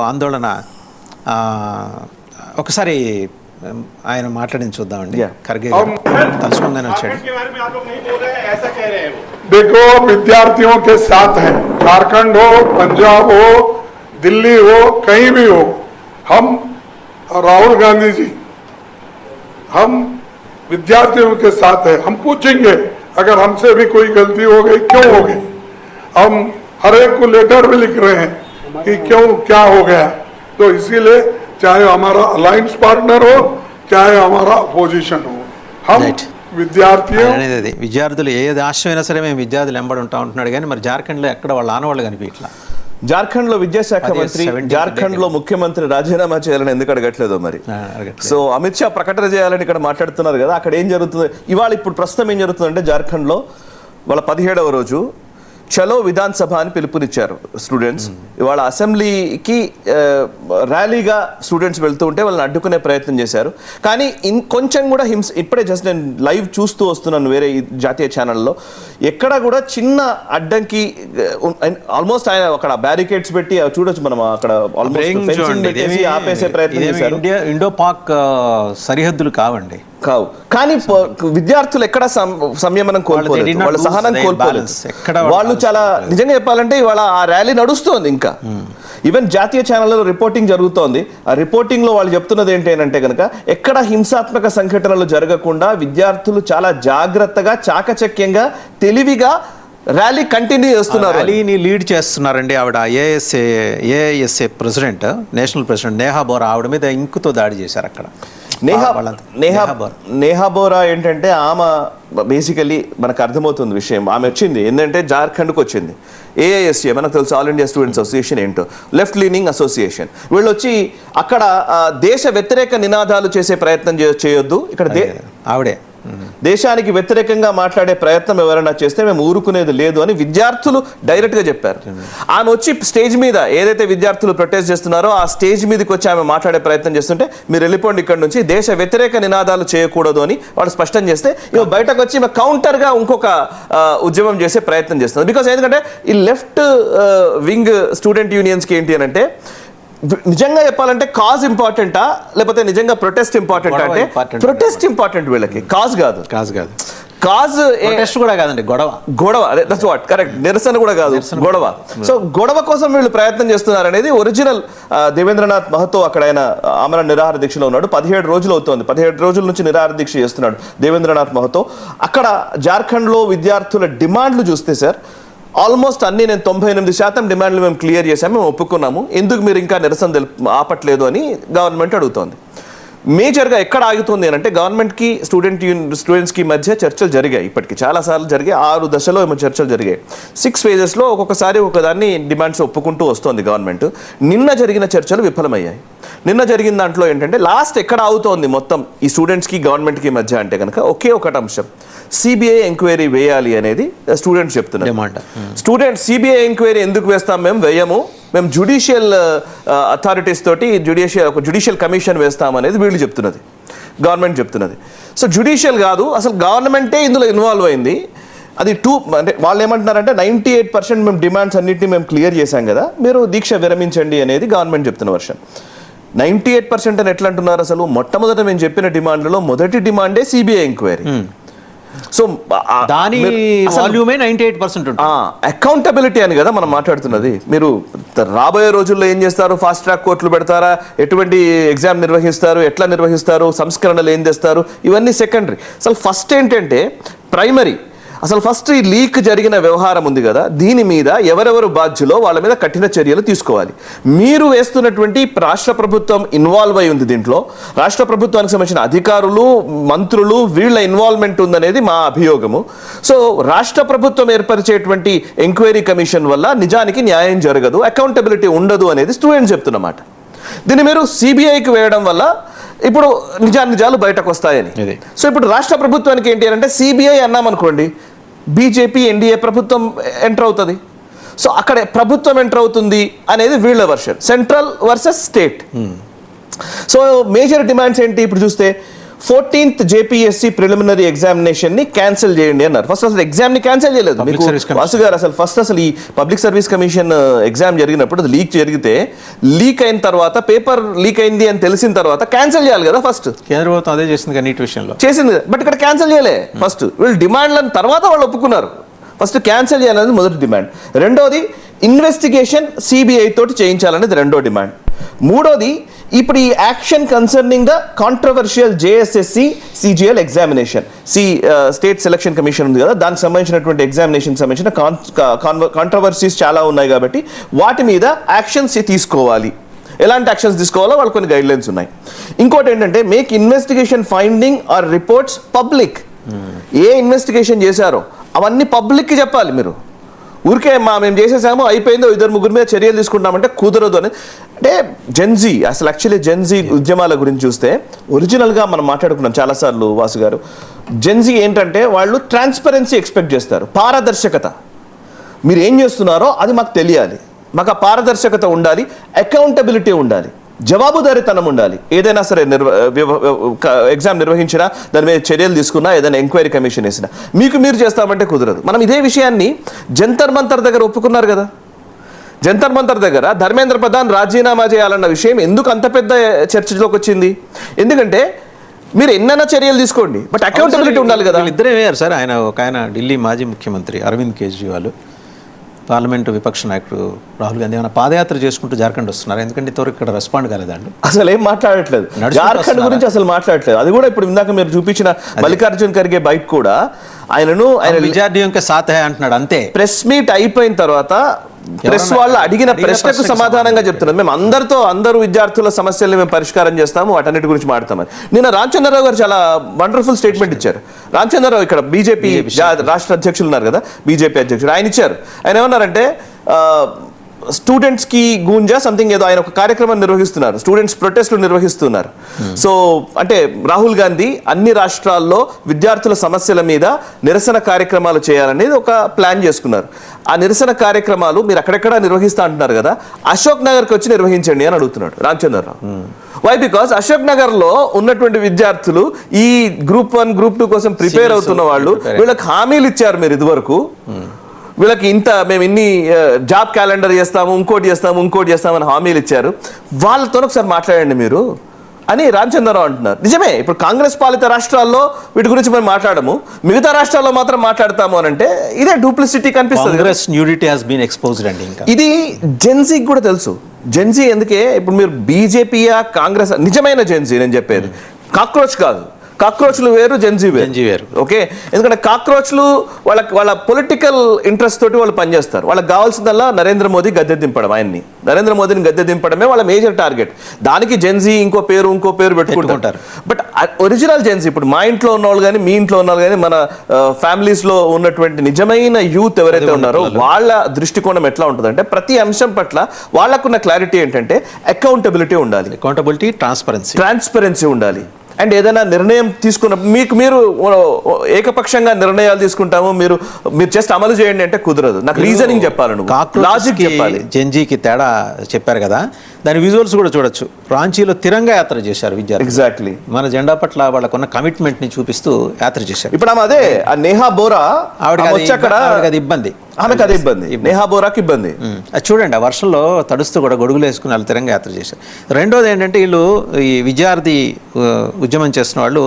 ఆందోళన ఒకసారి ఆయన మాట్లాడింది చూద్దామండి. ఖర్గే తలుచుకోగానే వచ్చాడు. देखो विद्यार्थियों के साथ है, झारखंड हो, पंजाब हो, दिल्ली हो, कहीं भी हो, हम राहुल गांधी जी हम विद्यार्थियों के साथ है। हम पूछेंगे अगर हमसे भी कोई गलती हो गई क्यों हो गई, हम हर एक को लेटर भी लिख रहे हैं कि क्यों क्या हो गया। तो इसीलिए चाहे हमारा अलायंस पार्टनर हो चाहे हमारा अपोजिशन हो, हम విద్యార్థులు ఏది ఆశయమైనా సరే మేము విద్యార్థులు వెంబడి ఉంటా ఉంటున్నాడు. కానీ మరి జార్ఖండ్లో ఎక్కడ వాళ్ళ ఆనవాళ్ళు కనిపించట్లా. జార్ఖండ్లో విద్యాశాఖ మంత్రి జార్ఖండ్లో ముఖ్యమంత్రి రాజీనామా చేయాలని ఎందుకు అడగట్లేదో మరి. సో అమిత్ షా ప్రకటన చేయాలని ఇక్కడ మాట్లాడుతున్నారు కదా, అక్కడ ఏం జరుగుతుంది ఇవాళ ఇప్పుడు ప్రస్తుతం ఏం జరుగుతుందంటే జార్ఖండ్లో వాళ్ళ 17వ రోజు చలో విధాన్ సభ అని పిలుపునిచ్చారు స్టూడెంట్స్. ఇవాళ అసెంబ్లీకి ర్యాలీగా స్టూడెంట్స్ వెళ్తూ ఉంటే వాళ్ళని అడ్డుకునే ప్రయత్నం చేశారు. కానీ కొంచెం కూడా ఇప్పుడే జస్ట్ నేను లైవ్ చూస్తూ వస్తున్నాను వేరే జాతీయ ఛానల్లో, ఎక్కడ కూడా చిన్న అడ్డంకి ఆల్మోస్ట్ ఆయన అక్కడ బ్యారికేడ్స్ పెట్టి చూడొచ్చు మనం, అక్కడ ఆపేసే ప్రయత్నం చేశారు. ఇండో పాక్ సరిహద్దులు కావండి, కావు. కానీ విద్యార్థులు ఎక్కడ సంయమనం కోల్పోలేదు, వాళ్ళ సహనం కోల్పోలేదు. వాళ్ళు చాలా నిజంగా చెప్పాలంటే ఇవాళ ఆ ర్యాలీ నడుస్తోంది. ఇంకా ఈవెన్ జాతీయ ఛానల్లో రిపోర్టింగ్ జరుగుతోంది. ఆ రిపోర్టింగ్ లో వాళ్ళు చెప్తున్నది ఏంటంటే కనుక ఎక్కడ హింసాత్మక సంఘటనలు జరగకుండా విద్యార్థులు చాలా జాగ్రత్తగా చాకచక్యంగా తెలివిగా ర్యాలీ కంటిన్యూ చేస్తున్నారు. ర్యాలీని లీడ్ చేస్తున్నారండి ఆవిడ. AISA president, national president Neha Bora ఆవిడ మీద ఇంకుతో దాడి చేశారు అక్కడ. నేహా బోరా ఏంటంటే ఆమె బేసికలీ మనకు అర్థమవుతుంది విషయం. ఆమె వచ్చింది ఏంటంటే జార్ఖండ్కి వచ్చింది. ఏఐఎస్ఏ మనకు తెలుసు, ఆల్ ఇండియా స్టూడెంట్స్ అసోసియేషన్ ఏంటో, లెఫ్ట్ లీనింగ్ అసోసియేషన్. వీళ్ళు వచ్చి అక్కడ దేశ వ్యతిరేక నినాదాలు చేసే ప్రయత్నం చేయొద్దు, ఇక్కడ ఆవిడే దేశానికి వ్యతిరేకంగా మాట్లాడే ప్రయత్నం ఎవరైనా చేస్తే మేము ఊరుకునేది లేదు అని విద్యార్థులు డైరెక్ట్ గా చెప్పారు. ఆమె వచ్చి స్టేజ్ మీద ఏదైతే విద్యార్థులు ప్రొటెస్ట్ చేస్తున్నారో ఆ స్టేజ్ మీదకి వచ్చి ఆమె మాట్లాడే ప్రయత్నం చేస్తుంటే మీరు వెళ్ళిపోండి ఇక్కడ నుంచి, దేశ వ్యతిరేక నినాదాలు చేయకూడదు అని వాళ్ళు స్పష్టం చేస్తే ఇవి బయటకు వచ్చి ఈమె కౌంటర్ గా ఇంకొక ఉద్యమం చేసే ప్రయత్నం చేస్తున్నారు. బికాస్ ఎందుకంటే ఈ లెఫ్ట్ వింగ్ స్టూడెంట్ యూనియన్స్ కి ఏంటి అని అంటే నిజంగా చెప్పాలంటే కాజ్ ఇంపార్టెంటా లేకపోతే నిజంగా ప్రొటెస్ట్ ఇంపార్టెంట్ అంటే ప్రొటెస్ట్ ఇంపార్టెంట్, వీళ్ళకి కాజ్ కాదు. కాజ్ కూడా కాదండి, గొడవ దట్స్ వాట్ కరెక్ట్. నిరసన కూడా కాదు, గొడవ. సో గొడవ కోసం వీళ్ళు ప్రయత్నం చేస్తున్నారు అనేది ఒరిజినల్ దేవేంద్రనాథ్ మహతో అక్కడ ఆయన ఆమరణ నిరాహార దీక్షలో ఉన్నాడు. 17 రోజులు అవుతోంది, 17 రోజుల నుంచి నిరాహార దీక్ష చేస్తున్నాడు దేవేంద్రనాథ్ మహతో. అక్కడ జార్ఖండ్లో విద్యార్థుల డిమాండ్లు చూస్తే సార్ ఆల్మోస్ట్ అన్ని నేను 98% డిమాండ్లు మేము క్లియర్ చేసాము, మేము ఒప్పుకున్నాము, ఎందుకు మీరు ఇంకా నిరసన ఆపట్లేదు అని గవర్నమెంట్ అడుగుతోంది. మేజర్గా ఎక్కడ ఆగుతుంది అంటే గవర్నమెంట్కి స్టూడెంట్స్కి మధ్య చర్చలు జరిగాయి, ఇప్పటికి చాలాసార్లు జరిగాయి. 6 దశలో ఏమో చర్చలు జరిగాయి. 6 phases ఒక్కొక్కసారి ఒకదాన్ని డిమాండ్స్ ఒప్పుకుంటూ వస్తోంది గవర్నమెంట్. నిన్న జరిగిన చర్చలు విఫలమయ్యాయి. నిన్న జరిగిన దాంట్లో ఏంటంటే లాస్ట్ ఎక్కడ అవుతోంది మొత్తం ఈ స్టూడెంట్స్కి గవర్నమెంట్కి మధ్య అంటే కనుక ఒకే ఒకటి అంశం, సిబిఐ ఎంక్వైరీ వేయాలి అనేది స్టూడెంట్స్ చెప్తున్నారు. స్టూడెంట్స్ సిబిఐ ఎంక్వైరీ ఎందుకు వేస్తాం, మేము వేయము, మేము జ్యుడిషియల్ అథారిటీస్ తోటి జ్యుడిషియల్ కమిషన్ వేస్తామనేది వీళ్ళు చెప్తున్నది, గవర్నమెంట్ చెప్తున్నది. సో జ్యుడిషియల్ కాదు, అసలు గవర్నమెంటే ఇందులో ఇన్వాల్వ్ అయింది. అది అంటే వాళ్ళు ఏమంటున్నారంటే 98% మేము డిమాండ్స్ అన్నింటినీ మేము క్లియర్ చేశాం కదా, మీరు దీక్ష విరమించండి అనేది గవర్నమెంట్ చెప్తున్న వర్షన్. 98% అని ఎట్లా అంటున్నారు? అసలు మొట్టమొదట మేము చెప్పిన డిమాండ్లలో మొదటి డిమాండే సిబిఐ ఎంక్వైరీ. సో దాని వాల్యూమే 98% అకౌంటబిలిటీ అని కదా మనం మాట్లాడుతున్నది. మీరు రాబోయే రోజుల్లో ఏం చేస్తారు, ఫాస్ట్ ట్రాక్ కోర్టులు పెడతారా, ఎటువంటి ఎగ్జామ్ నిర్వహిస్తారు, ఎట్లా నిర్వహిస్తారు, సంస్కరణలు ఏం చేస్తారు, ఇవన్నీ సెకండరీ. అసలు ఫస్ట్ ఏంటంటే ప్రైమరీ, అసలు ఫస్ట్ ఈ లీక్ జరిగిన వ్యవహారం ఉంది కదా, దీని మీద ఎవరెవరు బాధ్యులో వాళ్ళ మీద కఠిన చర్యలు తీసుకోవాలి. మీరు వేస్తున్నటువంటి రాష్ట్ర ప్రభుత్వం ఇన్వాల్వ్ అయి ఉంది దీంట్లో, రాష్ట్ర ప్రభుత్వానికి సంబంధించిన అధికారులు మంత్రులు వీళ్ళ ఇన్వాల్వ్మెంట్ ఉందనేది మా అభియోగము. సో రాష్ట్ర ప్రభుత్వం ఏర్పరిచేటువంటి ఎంక్వైరీ కమిషన్ వల్ల నిజానికి న్యాయం జరగదు, అకౌంటబిలిటీ ఉండదు అనేది స్టూడెంట్స్ చెప్తున్నమాట. దీన్ని మీరు సిబిఐకి వేయడం వల్ల ఇప్పుడు నిజాలు బయటకు వస్తాయని. సో ఇప్పుడు రాష్ట్ర ప్రభుత్వానికి ఏంటి అంటే సిబిఐ అన్నామనుకోండి, బీజేపీ ఎన్డీఏ ప్రభుత్వం ఎంటర్ అవుతుంది. సో అక్కడ ప్రభుత్వం ఎంటర్ అవుతుంది అనేది వీళ్ళ version, central versus state. So major demands ఏంటి ఇప్పుడు చూస్తే, 14th జేపీఎస్సీ ప్రిలిమినరీ ఎగ్జామినేషన్ ని క్యాన్సిల్ చేయండి అన్నారు. ఫస్ట్ అసలు ఎగ్జామ్ ని క్యాన్సిల్ చేయలేదు. Public మీకు Service Commission. వాసు గారు అసలు ఈ పబ్లిక్ సర్వీస్ కమిషన్ ఎగ్జామ్ జరిగినప్పుడు లీక్ జరిగితే లీక్ అయిన తర్వాత పేపర్ లీక్ అయింది అని తెలిసిన తర్వాత క్యాన్సిల్ చేయాలి కదా ఫస్ట్. కేంద్ర ప్రభుత్వం అదే చేసింది కదా నీట్ విషయంలో. చేసింది, బట్ ఇక్కడ క్యాన్సిల్ చేయలే. ఫస్ట్ వీళ్ళు డిమాండ్లను తర్వాత వాళ్ళు ఒప్పుకున్నారు. ఫస్ట్ క్యాన్సిల్ చేయాలనేది మొదటి డిమాండ్. రెండోది ఇన్వెస్టిగేషన్ సిబిఐ తోటి చేయించాలనేది రెండో డిమాండ్. మూడోది ఇప్పుడు ఈ action concerning the controversial JSSC CGL examination state selection commission ఉంది కదా, దానికి సంబంధించినటువంటి ఎగ్జామినేషన్ సంబంధించిన కాంట్రవర్సీస్ చాలా ఉన్నాయి కాబట్టి వాటి మీద యాక్షన్స్ తీసుకోవాలి. ఎలాంటి యాక్షన్స్ తీసుకోవాలో వాళ్ళు కొన్ని గైడ్ లైన్స్ ఉన్నాయి. ఇంకోటి ఏంటంటే make investigation finding are reports public. ఏ ఇన్వెస్టిగేషన్ చేశారో అవన్నీ పబ్లిక్కి చెప్పాలి. మీరు ఊరికే మేము చేసేసాము అయిపోయిందో 2-3 మీద చర్యలు తీసుకుంటామంటే కుదరదు అని. అంటే జెన్జీ అసలు యాక్చువల్లీ జెన్జీ ఉద్యమాల గురించి చూస్తే ఒరిజినల్గా మనం మాట్లాడుకున్నాం చాలాసార్లు వాసు గారు. జెన్జీ ఏంటంటే వాళ్ళు ట్రాన్స్పరెన్సీ ఎక్స్పెక్ట్ చేస్తారు, పారదర్శకత. మీరు ఏం చేస్తున్నారో అది మాకు తెలియాలి, మాకు ఆ పారదర్శకత ఉండాలి, అకౌంటబిలిటీ ఉండాలి, జవాబుదారీతనం ఉండాలి. ఏదైనా సరే ఎగ్జామ్ నిర్వహించినా దాని మీద చర్యలు తీసుకున్నా ఏదైనా ఎంక్వైరీ కమిషన్ వేసినా మీరు చేస్తామంటే కుదరదు. మనం ఇదే విషయాన్ని జంతర్ మంతర్ దగ్గర ఒప్పుకున్నారు కదా. జంతర్ మంతర్ దగ్గర ధర్మేంద్ర ప్రధాన్ రాజీనామా చేయాలన్న విషయం ఎందుకు అంత పెద్ద చర్చలోకి వచ్చింది? ఎందుకంటే మీరు ఎన్నైనా చర్యలు తీసుకోండి, బట్ అకౌంటబిలిటీ ఉండాలి కదా. ఇద్దరే వేయారు సార్. ఆయన ఢిల్లీ మాజీ ముఖ్యమంత్రి అరవింద్ కేజ్రీవాల్, పార్లమెంటు విపక్ష నాయకుడు రాహుల్ గాంధీ ఏమైనా పాదయాత్ర చేసుకుంటూ జార్ఖండ్ వస్తున్నారు. ఎందుకంటే ఇంతవరకు ఇక్కడ రెస్పాండ్ కాలేదండి. అసలు ఏం మాట్లాడట్లేదు, జార్ఖండ్ గురించి అసలు మాట్లాడట్లేదు. అది కూడా ఇప్పుడు ఇందాక మీరు చూపించిన మల్లికార్జున్ ఖర్గే బైక్ కూడా ఆయన విద్యార్థి యొక్క సాత్ హై అంటున్నాడు అంతే. ప్రెస్ మీట్ అయిపోయిన తర్వాత ప్రెస్ వాళ్ళు అడిగిన ప్రశ్నకు సమాధానంగా చెప్తున్నారు, మేము అందరూ విద్యార్థుల సమస్యల్ని మేము పరిష్కారం చేస్తాము, వాటన్నిటి గురించి మాట్లాడతామని. నిన్న రామచంద్రరావు గారు చాలా వండర్ఫుల్ స్టేట్మెంట్ ఇచ్చారు. రామచంద్రరావు ఇక్కడ బీజేపీ రాష్ట్ర అధ్యక్షులు ఉన్నారు కదా, బీజేపీ అధ్యక్షుడు, ఆయన ఇచ్చారు. ఆయన ఏమన్నారంటే స్టూడెంట్స్ కి గూంజా సంథింగ్ ఏదో ఆయన ఒక కార్యక్రమం నిర్వహిస్తున్నారు, స్టూడెంట్స్ ప్రొటెస్ట్లు నిర్వహిస్తున్నారు. సో అంటే రాహుల్ గాంధీ అన్ని రాష్ట్రాల్లో విద్యార్థుల సమస్యల మీద నిరసన కార్యక్రమాలు చేయాలనేది ఒక ప్లాన్ చేసుకున్నారు. ఆ నిరసన కార్యక్రమాలు మీరు అక్కడెక్కడ నిర్వహిస్తా అంటున్నారు కదా, అశోక్ నగర్కి వచ్చి నిర్వహించండి అని అడుగుతున్నాడు రామచంద్రరావు. వై? బికాస్ అశోక్ నగర్ లో ఉన్నటువంటి విద్యార్థులు ఈ గ్రూప్ 1 గ్రూప్ 2 కోసం ప్రిపేర్ అవుతున్న వాళ్ళు, వీళ్ళకి హామీలు ఇచ్చారు మీరు ఇదివరకు, వీళ్ళకి మేము ఇన్ని జాబ్ క్యాలెండర్ చేస్తాము, ఇంకోటి చేస్తామని హామీలు ఇచ్చారు, వాళ్ళతో ఒకసారి మాట్లాడండి మీరు అని రామచంద్రరావు అంటున్నారు. నిజమే, ఇప్పుడు కాంగ్రెస్ పాలిత రాష్ట్రాల్లో వీటి గురించి మేము మాట్లాడము, మిగతా రాష్ట్రాల్లో మాత్రం మాట్లాడతాము అని అంటే ఇదే డూప్లిసిటీ కనిపిస్తుంది. ఇది జెన్జీకి కూడా తెలుసు. జెన్జీ ఎందుకే ఇప్పుడు మీరు బీజేపీయా కాంగ్రెస్, నిజమైన జెన్జీ నేను చెప్పేది, కాక్రోచ్ కాదు. కాక్రోచ్లు వేరు, జెన్జీ వేరు. ఓకే, ఎందుకంటే కాక్రోచ్లు వాళ్ళ పొలిటికల్ ఇంట్రెస్ట్ తోటి వాళ్ళు పనిచేస్తారు. వాళ్ళకి కావాల్సిందల్లా నరేంద్ర మోదీ గద్దె దింపడం, నరేంద్ర మోదీని గద్దె దింపడమే వాళ్ళ మేజర్ టార్గెట్. దానికి జెన్జీ ఇంకో పేరు పెట్టుకుంటారు. బట్ ఒరిజినల్ జెన్జీ ఇప్పుడు మా ఇంట్లో ఉన్న వాళ్ళు కానీ, మీ ఇంట్లో ఉన్న వాళ్ళు కానీ, మన ఫ్యామిలీస్ లో ఉన్నటువంటి నిజమైన యూత్ ఎవరైతే ఉన్నారో వాళ్ళ దృష్టికోణం ఎట్లా ఉంటుందంటే ప్రతి అంశం పట్ల వాళ్ళకున్న క్లారిటీ ఏంటంటే అకౌంటబిలిటీ ఉండాలి, ట్రాన్స్పరెన్సీ ఉండాలి. అండ్ ఏదైనా నిర్ణయం తీసుకున్న మీరు ఏకపక్షంగా నిర్ణయాలు తీసుకుంటాము, మీరు జస్ట్ అమలు చేయండి అంటే కుదరదు. నాకు రీజనింగ్ చెప్పాలి, లాజిక్ చెప్పాలి. జెన్జీకి తేడా చెప్పారు కదా, దాని విజువల్స్ కూడా చూడొచ్చు. రాంచీలో తిరంగా యాత్ర చేశారు విద్యార్థులు. ఎగ్జాక్ట్లీ, మన జెండా పట్ల వాళ్ళకున్న కమిట్మెంట్ ని చూపిస్తూ యాత్ర చేశారు. ఇప్పుడు అదే నేహా బోరా ఆవిడకి ఇబ్బంది, ఆమెకు అదే ఇబ్బంది, నేహా బోరాకి ఇబ్బంది. అది చూడండి, ఆ వర్షంలో తడుస్తూ కూడా గొడుగులు వేసుకుని వాళ్ళు తిరంగా యాత్ర చేశారు. రెండోది ఏంటంటే వీళ్ళు ఈ విద్యార్థి ఉద్యమం చేస్తున్న వాళ్ళు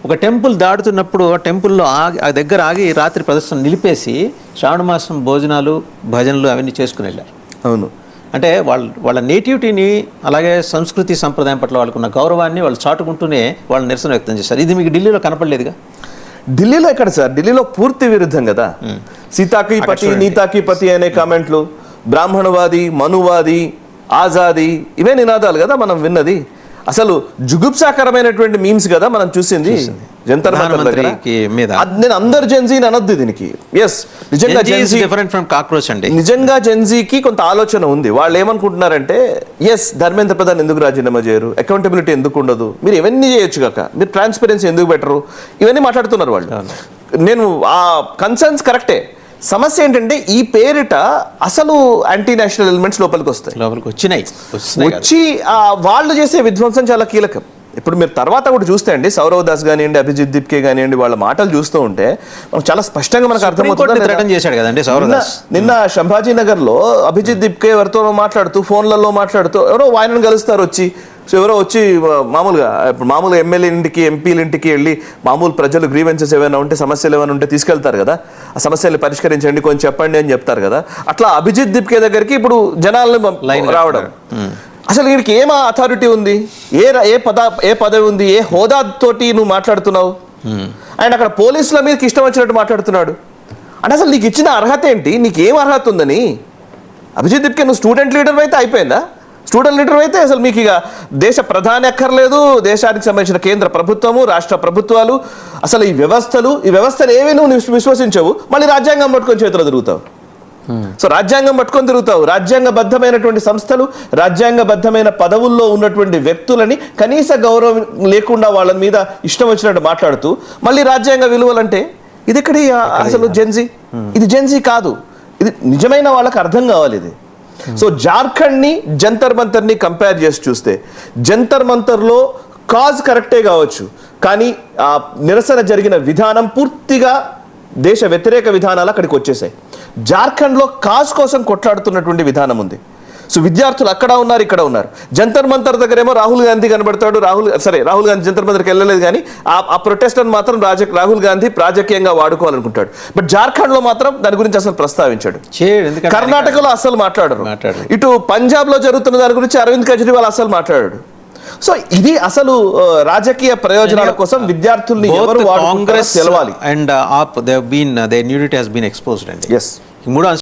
ఒక టెంపుల్ దాటుతున్నప్పుడు ఆ టెంపుల్లో ఆ దగ్గర ఆగి రాత్రి ప్రదర్శన నిలిపేసి శ్రావణ మాసం భోజనాలు భజనలు అవన్నీ చేసుకుని వెళ్ళారు. అవును, అంటే వాళ్ళ నేటివిటీని అలాగే సంస్కృతి సంప్రదాయం పట్ల వాళ్ళకున్న గౌరవాన్ని వాళ్ళు చాటుకుంటూనే వాళ్ళు నిరసన వ్యక్తం చేశారు. ఇది మీకు ఢిల్లీలో కనపడలేదుగా? ఢిల్లీలో ఎక్కడ సార్? ఢిల్లీలో పూర్తి విరుద్ధం కదా. సీతాకి పతి నీతాకి పతి అనే కామెంట్లు, బ్రాహ్మణవాది, మనువాది, ఆజాది, ఇవే నినాదాలు కదా మనం విన్నది. అసలు జుగుప్సాకరమైనటువంటి మీమ్స్ కదా మనం చూసింది జంతర్ మంతర్ దగ్గర. నేను అందరు జెన్జీని అనొద్దు దీనికి. ఎస్, నిజంగా జెన్జీ డిఫరెంట్ ఫ్రమ్ కాక్రోచ్ అండి. నిజంగా జెన్జీకి కొంత ఆలోచన ఉంది. వాళ్ళు ఏమనుకుంటున్నారంటే ఎస్, ధర్మేంద్ర ప్రధాన్ ఎందుకు రాజీనామా చేయరు, అకౌంటబిలిటీ ఎందుకు ఉండదు, మీరు ఇవన్నీ చేయొచ్చు కాక, మీరు ట్రాన్స్పరెన్సీ ఎందుకు పెట్టరు, ఇవన్నీ మాట్లాడుతున్నారు వాళ్ళు. నేను ఆ కన్సర్న్స్ కరెక్టే. సమస్య ఏంటంటే ఈ పేరిట అసలు యాంటీ నేషనల్ ఎలిమెంట్స్ లోపలికి వచ్చినాయి. వచ్చి వాళ్ళు చేసే విధ్వంసం చాలా కీలకం. ఇప్పుడు మీరు తర్వాత కూడా చూస్తే అండి, సౌరవ్ దాస్ కానివ్వండి, అభిజిత్ దిప్కే కానివ్వండి, వాళ్ళ మాటలు చూస్తూ ఉంటే మనకు చాలా స్పష్టంగా మనకు అర్థమవుతుంది. థ్రెటన్ చేశాడు కదండి సౌరవ్ దాస్. నిన్న సంభాజీనగర్ లో అభిజిత్ దిప్కే ఎవరితో మాట్లాడుతూ, ఫోన్లలో మాట్లాడుతూ, ఎవరో ఆయనను కలుస్తారు వచ్చి. సో ఎవరో వచ్చి మామూలుగా ఎమ్మెల్యే ఇంటికి, ఎంపీల ఇంటికి వెళ్ళి మామూలు ప్రజలు గ్రీవెన్సెస్ ఏమైనా ఉంటే, సమస్యలు ఏమైనా ఉంటే తీసుకెళ్తారు కదా, ఆ సమస్యలు పరిష్కరించండి, కొంచెం చెప్పండి అని చెప్తారు కదా. అట్లా అభిజిత్ దిప్కే దగ్గరికి ఇప్పుడు జనాలను రావడం. అసలు వీడికి ఏం అథారిటీ ఉంది, ఏ పదవి ఉంది, ఏ హోదాతోటి నువ్వు మాట్లాడుతున్నావు? ఆయన అక్కడ పోలీసుల మీదకి ఇష్టం వచ్చినట్టు మాట్లాడుతున్నాడు. అంటే అసలు నీకు ఇచ్చిన అర్హత ఏంటి? నీకు ఏం అర్హత ఉందని? అభిజిత్ దిప్కే నువ్వు స్టూడెంట్ లీడర్ అయితే అయిపోయిందా? స్టూడెంట్ లీడర్ అయితే అసలు మీకు ఇక దేశ ప్రధాని అక్కర్లేదు, దేశానికి సంబంధించిన కేంద్ర ప్రభుత్వము, రాష్ట్ర ప్రభుత్వాలు, అసలు ఈ వ్యవస్థలు ఏవి నువ్వు విశ్వసించవు, మళ్ళీ రాజ్యాంగం పట్టుకొని చేతులు తిరుగుతావు. సో రాజ్యాంగం పట్టుకొని తిరుగుతావు. రాజ్యాంగబద్ధమైనటువంటి సంస్థలు, రాజ్యాంగబద్ధమైన పదవుల్లో ఉన్నటువంటి వ్యక్తులని కనీస గౌరవం లేకుండా వాళ్ళ మీద ఇష్టం వచ్చినట్టు మాట్లాడుతూ మళ్ళీ రాజ్యాంగ విలువలంటే ఇది ఎక్కడి అసలు జెన్జీ? ఇది జెన్జీ కాదు, ఇది నిజమైన వాళ్ళకి అర్థం కావాలి ఇది. సో జార్ఖండ్ ని జంతర్ మంతర్ ని కంపేర్ చేసి చూస్తే, జంతర్ మంతర్ లో కాజ్ కరెక్టే కావచ్చు, కానీ ఆ నిరసన జరిగిన విధానం పూర్తిగా దేశ వ్యతిరేక విధానాలు అక్కడికి వచ్చేసాయి. జార్ఖండ్ లో కాజ్ కోసం కొట్లాడుతున్నటువంటి విధానం ఉంది. సో విద్యార్థులు అక్కడ ఉన్నారు, ఇక్కడ ఉన్నారు. జంతర్ మంతర్ దగ్గరేమో రాహుల్ గాంధీ కనబడతాడు. రాహుల్ గాంధీ జంతర్ మంతర్కి వెళ్ళలేదు, కానీ ఆ ప్రొటెస్టర్ మాత్రం రాహుల్ గాంధీ రాజకీయంగా వాడుకోవాలనుకుంటాడు. బట్ జార్ఖండ్ లో మాత్రం దాని గురించి అసలు ప్రస్తావించాడు. కర్ణాటకలో అసలు మాట్లాడరు. ఇటు పంజాబ్ లో జరుగుతున్న దాని గురించి అరవింద్ కేజ్రీవాల్ అసలు మాట్లాడాడు. సో ఇది అసలు రాజకీయ ప్రయోజనాల కోసం విద్యార్థుల్ని ఎవరు వాడుకుంటారో తెలవాలి. And their nudity has been exposed అండి. Yes. ఈ మూడు